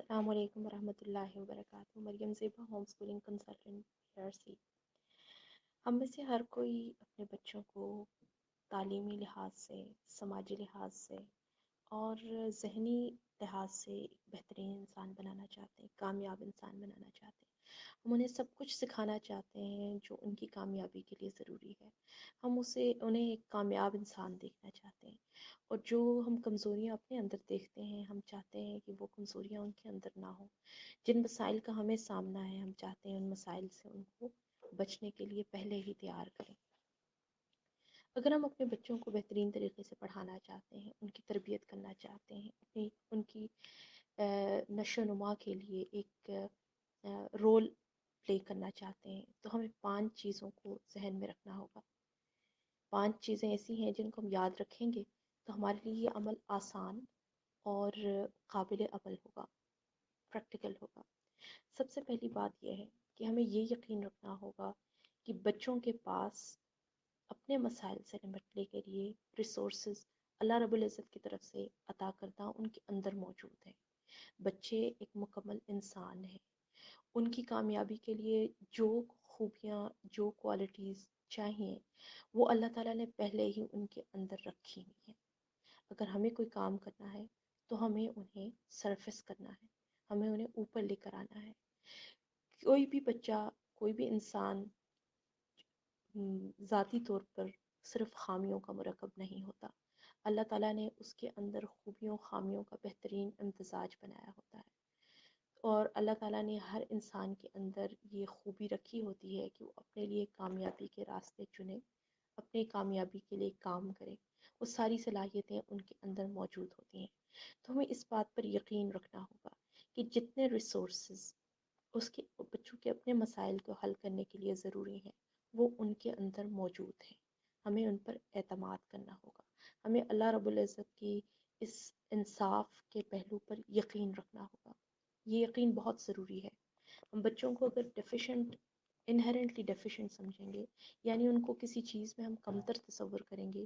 السلام علیکم ورحمۃ اللہ وبرکاتہ۔ مریم زیبا ہوم اسکولنگ کنسلٹنٹ PRC۔ ہم میں سے ہر کوئی اپنے بچوں کو تعلیمی لحاظ سے، سماجی لحاظ سے اور ذہنی لحاظ سے ایک بہترین انسان بنانا چاہتے ہیں، کامیاب انسان بنانا چاہتے ہیں۔ ہم انہیں سب کچھ سکھانا چاہتے ہیں جو ان کی کامیابی کے لیے ضروری ہے۔ ہم انہیں ایک کامیاب انسان دیکھنا چاہتے ہیں، اور جو ہم کمزوریاں اپنے اندر دیکھتے ہیں ہم چاہتے ہیں کہ وہ کمزوریاں ان کے اندر نہ ہوں۔ جن مسائل کا ہمیں سامنا ہے ہم چاہتے ہیں ان مسائل سے ان کو بچنے کے لیے پہلے ہی تیار کریں۔ اگر ہم اپنے بچوں کو بہترین طریقے سے پڑھانا چاہتے ہیں، ان کی تربیت کرنا چاہتے ہیں، ان کی نشو و نما کے لیے ایک رول پلے کرنا چاہتے ہیں، تو ہمیں 5 چیزوں کو ذہن میں رکھنا ہوگا۔ 5 چیزیں ایسی ہیں جن کو ہم یاد رکھیں گے تو ہمارے لیے یہ عمل آسان اور قابل عمل ہوگا، پریکٹیکل ہوگا۔ سب سے پہلی بات یہ ہے کہ ہمیں یہ یقین رکھنا ہوگا کہ بچوں کے پاس اپنے مسائل سے نمٹنے کے لیے ریسورسز اللہ رب العزت کی طرف سے عطا کردہ ان کے اندر موجود ہیں۔ بچے ایک مکمل انسان ہیں، ان کی کامیابی کے لیے جو خوبیاں، جو کوالٹیز چاہیے وہ اللہ تعالیٰ نے پہلے ہی ان کے اندر رکھی ہوئی ہیں۔ اگر ہمیں کوئی کام کرنا ہے تو ہمیں انہیں سرفس کرنا ہے، ہمیں انہیں اوپر لے کر آنا ہے۔ کوئی بھی بچہ، کوئی بھی انسان ذاتی طور پر صرف خامیوں کا مرکب نہیں ہوتا۔ اللہ تعالیٰ نے اس کے اندر خوبیوں خامیوں کا بہترین امتزاج بنایا ہوتا ہے، اور اللہ تعالیٰ نے ہر انسان کے اندر یہ خوبی رکھی ہوتی ہے کہ وہ اپنے لیے کامیابی کے راستے چنے، اپنے کامیابی کے لیے کام کرے۔ وہ ساری صلاحیتیں ان کے اندر موجود ہوتی ہیں۔ تو ہمیں اس بات پر یقین رکھنا ہوگا کہ جتنے ریسورسز اس کے بچوں کے اپنے مسائل کو حل کرنے کے لیے ضروری ہیں وہ ان کے اندر موجود ہیں۔ ہمیں ان پر اعتماد کرنا ہوگا، ہمیں اللہ رب العزت کی اس انصاف کے پہلو پر یقین رکھنا ہوگا۔ یہ یقین بہت ضروری ہے۔ ہم بچوں کو اگر انہرنٹلی ڈیفیشنٹ سمجھیں گے، یعنی ان کو کسی چیز میں ہم کمتر تصور کریں گے،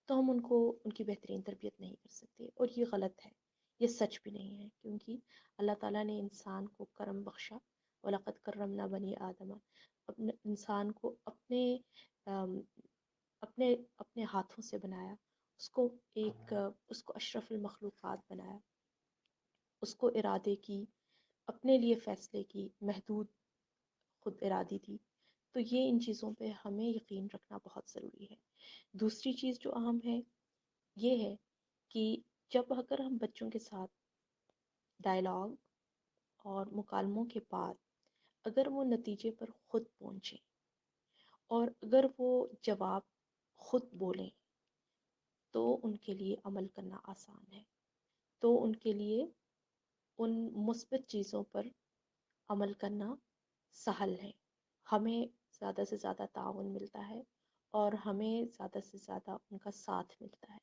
تو ہم ان کی بہترین تربیت نہیں کر سکتے، اور یہ غلط ہے، یہ سچ بھی نہیں ہے، کیونکہ اللہ تعالیٰ نے انسان کو کرم بخشا، وَلَقَدْ كَرَّمْنَا بَنِي آدَمَ، اپنے انسان کو اپنے ہاتھوں سے بنایا، اس کو اشرف المخلوقات بنایا، اس کو ارادے کی، اپنے لیے فیصلے کی محدود خود ارادی تھی۔ تو یہ ان چیزوں پہ ہمیں یقین رکھنا بہت ضروری ہے۔ دوسری چیز جو اہم ہے یہ ہے کہ اگر ہم بچوں کے ساتھ ڈائلاگ اور مکالموں کے بعد اگر وہ نتیجے پر خود پہنچیں اور اگر وہ جواب خود بولیں تو ان کے لیے عمل کرنا آسان ہے، تو ان کے لیے ان مثبت چیزوں پر عمل کرنا سہل ہے۔ ہمیں زیادہ سے زیادہ تعاون ملتا ہے، اور ہمیں زیادہ سے زیادہ ان کا ساتھ ملتا ہے،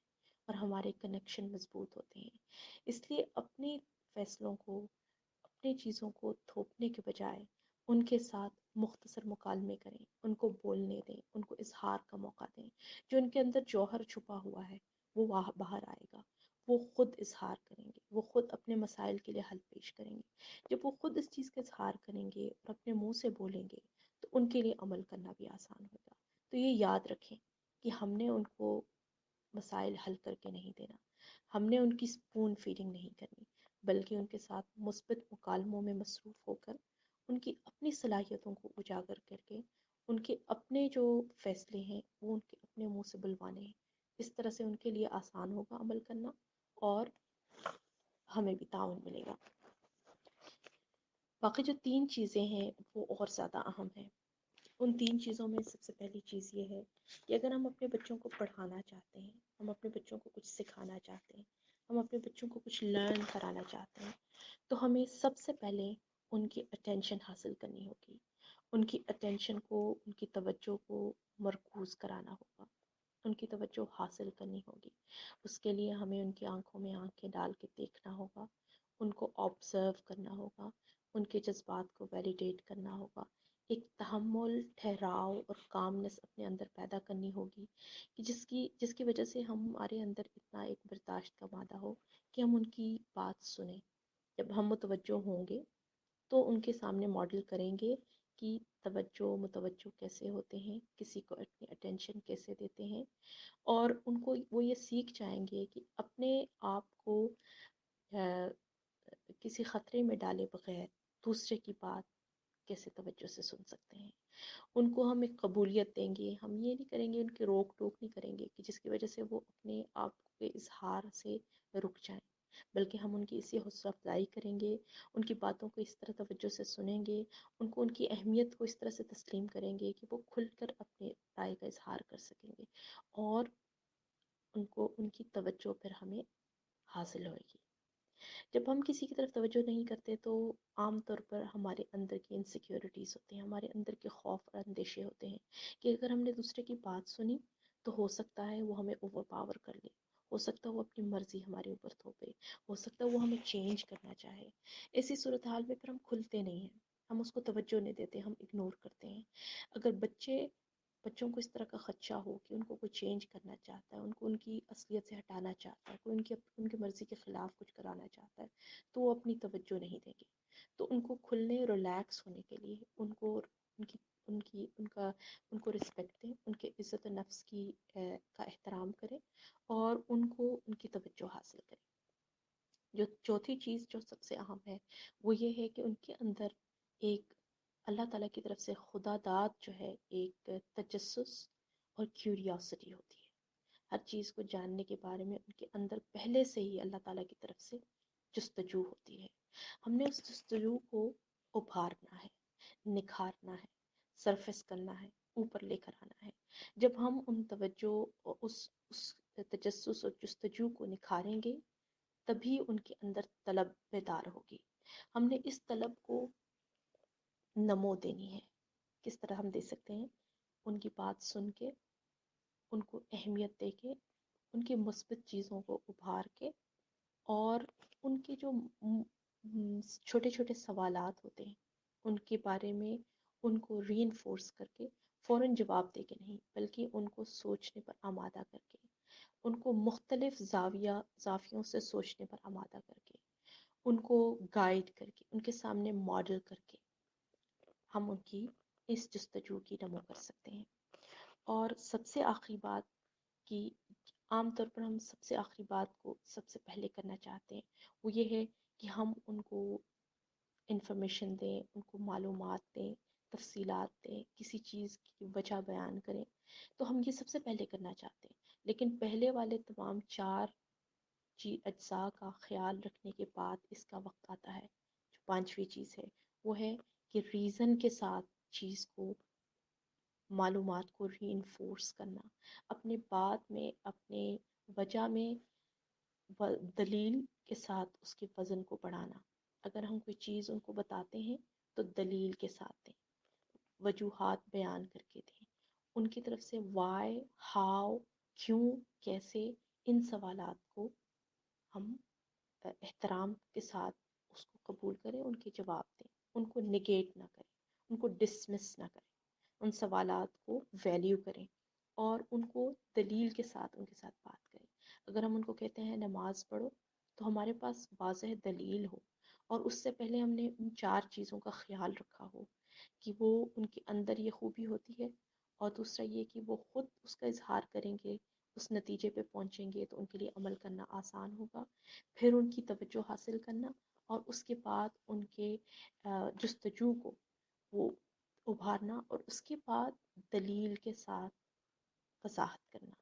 اور ہمارے کنیکشن مضبوط ہوتے ہیں۔ اس لیے اپنی فیصلوں کو، اپنی چیزوں کو تھوپنے کے بجائے ان کے ساتھ مختصر مکالمے کریں، ان کو بولنے دیں، ان کو اظہار کا موقع دیں۔ جو ان کے اندر جوہر چھپا ہوا ہے وہ باہر آئے گا، وہ خود اظہار کریں گے، وہ خود اپنے مسائل کے لیے حل پیش کریں گے۔ جب وہ خود اس چیز کا اظہار کریں گے اور اپنے منہ سے بولیں گے تو ان کے لیے عمل کرنا بھی آسان ہوگا۔ تو یہ یاد رکھیں کہ ہم نے ان کو مسائل حل کر کے نہیں دینا، ہم نے ان کی سپون فیڈنگ نہیں کرنی، بلکہ ان کے ساتھ مثبت مکالموں میں مصروف ہو کر ان کی اپنی صلاحیتوں کو اجاگر کر کے ان کے اپنے جو فیصلے ہیں وہ ان کے اپنے منہ سے بلوانے ہیں۔ اس طرح سے ان کے لیے آسان ہوگا عمل کرنا، اور ہمیں بھی تعاون ملے گا۔ باقی جو 3 چیزیں ہیں وہ اور زیادہ اہم ہیں۔ ان 3 چیزوں میں سب سے پہلی چیز یہ ہے کہ اگر ہم اپنے بچوں کو پڑھانا چاہتے ہیں، ہم اپنے بچوں کو کچھ سکھانا چاہتے ہیں، ہم اپنے بچوں کو کچھ لرن کرانا چاہتے ہیں، تو ہمیں سب سے پہلے ان کی اٹینشن حاصل کرنی ہوگی، ان کی اٹینشن کو، ان کی توجہ کو مرکوز کرانا ہوگا، ان کی توجہ حاصل کرنی ہوگی۔ اس کے لیے ہمیں ان کی آنکھوں میں آنکھیں ڈال کے دیکھنا ہوگا، ان کو آبزرو کرنا ہوگا، ان کے جذبات کو ویلیڈیٹ کرنا ہوگا، ایک تحمل، ٹھہراؤ اور کامنس اپنے اندر پیدا کرنی ہوگی کہ جس کی وجہ سے ہمارے اندر اتنا ایک برداشت کا مادہ ہو کہ ہم ان کی بات سنیں، جب ہم متوجہ ہوں گے تو ان کے سامنے ماڈل کریں گے کہ توجہ متوجہ کیسے ہوتے ہیں، کسی کو اپنی اٹینشن کیسے دیتے ہیں، اور ان کو وہ یہ سیکھ جائیں گے کہ اپنے آپ کو کسی خطرے میں ڈالے بغیر دوسرے کی بات کیسے توجہ سے سن سکتے ہیں۔ ان کو ہم ایک قبولیت دیں گے، ہم یہ نہیں کریں گے، ان کے روک ٹوک نہیں کریں گے کہ جس کی وجہ سے وہ اپنے آپ کے اظہار سے رک جائیں، بلکہ ہم ان کی اسی حوصلہ افزائی کریں گے، ان کی باتوں کو اس طرح توجہ سے سنیں گے، ان کو ان کی اہمیت کو اس طرح سے تسلیم کریں گے کہ وہ کھل کر اپنے رائے کا اظہار کر سکیں گے، اور ان کو ان کی توجہ پھر ہمیں حاصل ہوئے گی۔ جب ہم کسی کی طرف توجہ نہیں کرتے تو عام طور پر ہمارے اندر کی انسیکیورٹیز ہوتی ہیں، ہمارے اندر کے خوف اور اندیشے ہوتے ہیں کہ اگر ہم نے دوسرے کی بات سنی تو ہو سکتا ہے وہ ہمیں اوور پاور کر لے، ہو سکتا ہے وہ اپنی مرضی ہمارے اوپر تھوپے، ہو سکتا ہے وہ ہمیں چینج کرنا چاہے۔ ایسی صورتحال میں پھر ہم کھلتے نہیں ہیں، ہم اس کو توجہ نہیں دیتے، ہم اگنور کرتے ہیں۔ اگر بچوں کو اس طرح کا خدشہ ہو کہ ان کو کوئی چینج کرنا چاہتا ہے، ان کو ان کی اصلیت سے ہٹانا چاہتا ہے، کوئی ان کی مرضی کے خلاف کچھ کرانا چاہتا ہے، تو وہ اپنی توجہ نہیں دیں گے۔ تو ان کو کھلنے ریلیکس ہونے کے لیے ان کو رسپیکٹ دیں، ان کے عزت نفس کا احترام کریں، اور ان کو ان کی توجہ حاصل کریں۔ جو چوتھی چیز جو سب سے اہم ہے وہ یہ ہے کہ ان کے اندر ایک اللہ تعالیٰ کی طرف سے خدا داد جو ہے، ایک تجسس اور کیوریاسٹی ہوتی ہے۔ ہر چیز کو جاننے کے بارے میں ان کے اندر پہلے سے ہی اللہ تعالیٰ کی طرف سے جستجو ہوتی ہے۔ ہم نے اس جستجو کو ابھارنا ہے، نکھارنا ہے، سرفس کرنا ہے، اوپر لے کر آنا ہے۔ جب ہم ان توجہ اس تجسس اور جستجو کو نکھاریں گے تبھی ان کے اندر طلب بیدار ہوگی۔ ہم نے اس طلب کو نمو دینی ہے۔ کس طرح ہم دے سکتے ہیں؟ ان کی بات سن کے، ان کو اہمیت دے کے، ان کی مثبت چیزوں کو ابھار کے، اور ان کے جو چھوٹے چھوٹے سوالات ہوتے ہیں ان کے بارے میں ان کو ری انفورس کر کے، فوراً جواب دے کے نہیں بلکہ ان کو سوچنے پر آمادہ کر کے، ان کو مختلف زاویوں سے سوچنے پر آمادہ کر کے، ان کو گائیڈ کر کے، ان کے سامنے ماڈل کر کے ہم ان کی اس جستجو کی نمو کر سکتے ہیں۔ اور سب سے آخری بات کی عام طور پر ہم سب سے آخری بات کو سب سے پہلے کرنا چاہتے ہیں، وہ یہ ہے کہ ہم ان کو انفارمیشن دیں، ان کو معلومات دیں، تفصیلات دیں، کسی چیز کی وجہ بیان کریں، تو ہم یہ سب سے پہلے کرنا چاہتے ہیں۔ لیکن پہلے والے تمام چار اجزاء کا خیال رکھنے کے بعد اس کا وقت آتا ہے جو پانچویں چیز ہے، وہ ہے کہ ریزن کے ساتھ چیز کو، معلومات کو ری انفورس کرنا، اپنے بات میں، اپنے وجہ میں دلیل کے ساتھ اس کے وزن کو بڑھانا۔ اگر ہم کوئی چیز ان کو بتاتے ہیں تو دلیل کے ساتھ دیں، وجوہات بیان کر کے دیں، ان کی طرف سے وائی، ہاؤ، کیوں، کیسے، ان سوالات کو ہم احترام کے ساتھ اس کو قبول کریں، ان کے جواب دیں، ان کو نگیٹ نہ کریں، ان کو ڈسمس نہ کریں، ان سوالات کو ویلیو کریں، اور ان کو دلیل کے ساتھ ان کے ساتھ بات کریں۔ اگر ہم ان کو کہتے ہیں نماز پڑھو تو ہمارے پاس واضح دلیل ہو، اور اس سے پہلے ہم نے ان چار چیزوں کا خیال رکھا ہو کہ وہ ان کے اندر یہ خوبی ہوتی ہے، اور دوسرا یہ کہ وہ خود اس کا اظہار کریں گے، اس نتیجے پہ پہنچیں گے تو ان کے لیے عمل کرنا آسان ہوگا، پھر ان کی توجہ حاصل کرنا، اور اس کے بعد ان کے جستجو کو وہ ابھارنا، اور اس کے بعد دلیل کے ساتھ وضاحت کرنا،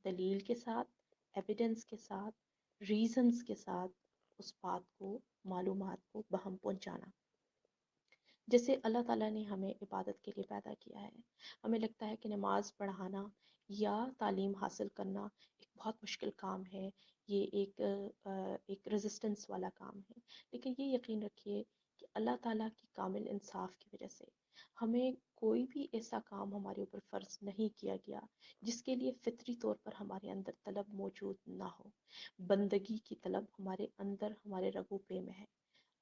دلیل کے ساتھ، ایویڈنس کے ساتھ، ریزنز کے ساتھ اس بات کو، معلومات کو بہم پہنچانا۔ جیسے اللہ تعالیٰ نے ہمیں عبادت کے لیے پیدا کیا ہے، ہمیں لگتا ہے کہ نماز پڑھانا یا تعلیم حاصل کرنا ایک بہت مشکل کام ہے، یہ ایک ریزسٹنس والا کام ہے، لیکن یہ یقین رکھیے کہ اللہ تعالیٰ کی کامل انصاف کی وجہ سے ہمیں کوئی بھی ایسا کام ہمارے اوپر فرض نہیں کیا گیا جس کے لیے فطری طور پر ہمارے اندر طلب موجود نہ ہو۔ بندگی کی طلب ہمارے اندر، ہمارے رگوں پے میں ہے۔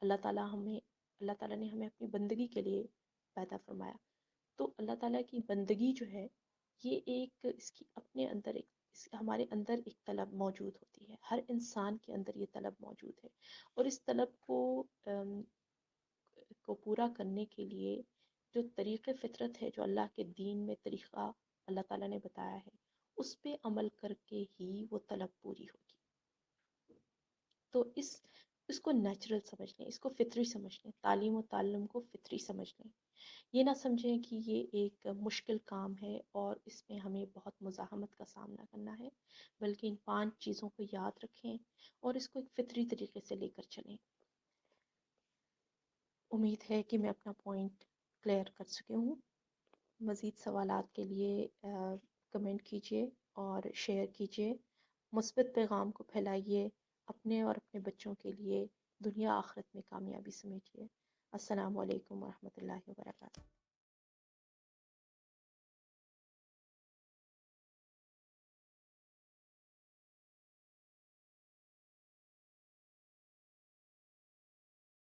اللہ تعالیٰ نے ہمیں اپنی بندگی کے لیے پیدا فرمایا، تو اللہ تعالیٰ کی بندگی جو ہے یہ اس کی اپنے اندر ایک ہمارے اندر ایک طلب موجود ہوتی ہے، ہر انسان کے اندر یہ طلب موجود ہے، اور اس طلب کو پورا کرنے کے لیے جو طریق فطرت ہے، جو اللہ کے دین میں طریقہ اللہ تعالیٰ نے بتایا ہے، اس پہ عمل کر کے ہی وہ طلب پوری ہوگی۔ تو اس کو نیچرل سمجھ لیں، اس کو فطری سمجھ لیں، تعلیم و تعلم کو فطری سمجھ لیں۔ یہ نہ سمجھیں کہ یہ ایک مشکل کام ہے اور اس میں ہمیں بہت مزاحمت کا سامنا کرنا ہے، بلکہ ان 5 چیزوں کو یاد رکھیں اور اس کو ایک فطری طریقے سے لے کر چلیں۔ امید ہے کہ میں اپنا پوائنٹ کلیئر کر چکی ہوں۔ مزید سوالات کے لیے کمنٹ کیجیے اور شیئر کیجیے، مثبت پیغام کو پھیلائیے، اپنے اور اپنے بچوں کے لیے دنیا آخرت میں کامیابی سمیٹیے۔ السلام علیکم ورحمۃ اللہ وبرکاتہ۔